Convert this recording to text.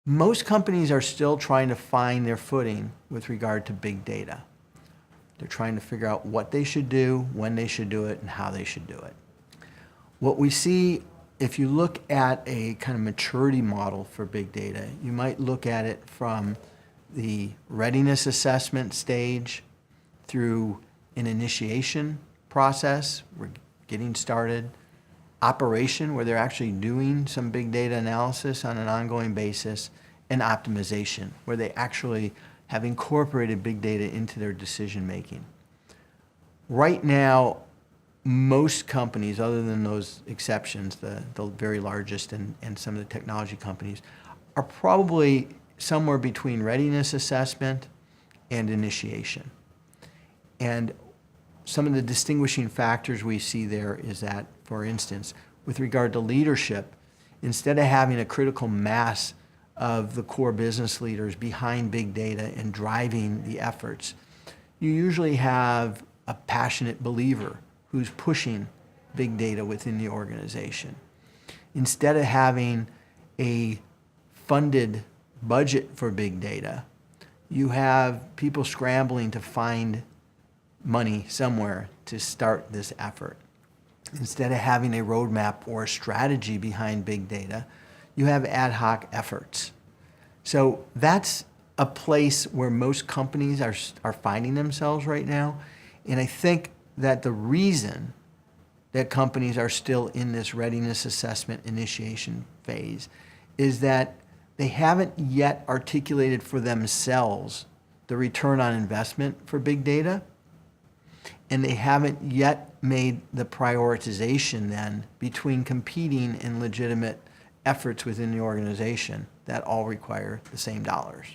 Most companies are still trying to find their footing with regard to big data. They're trying to figure out what they should do, when they should do it, and how they should do it. What we see, if you look at a kind of maturity model for big data, you might look at it from the readiness assessment stage through an initiation process, we're getting started, operation, where they're actually doing some big data analysis on an ongoing basis, and optimization, where they actually have incorporated big data into their decision making. Right now, most companies, other than those exceptions, the very largest and some of the technology companies, are probably somewhere between readiness assessment and initiation. And some of the distinguishing factors we see there is that, for instance, with regard to leadership, instead of having a critical mass of the core business leaders behind big data and driving the efforts, you usually have a passionate believer who's pushing big data within the organization. Instead of having a funded budget for big data, you have people scrambling to find money somewhere to start this effort. Instead of having a roadmap or a strategy behind big data, you have ad hoc efforts. So that's a place where most companies are finding themselves right now. And I think that the reason that companies are still in this readiness assessment initiation phase is that they haven't yet articulated for themselves the return on investment for big data, and they haven't yet made the prioritization then between competing and legitimate efforts within the organization that all require the same dollars.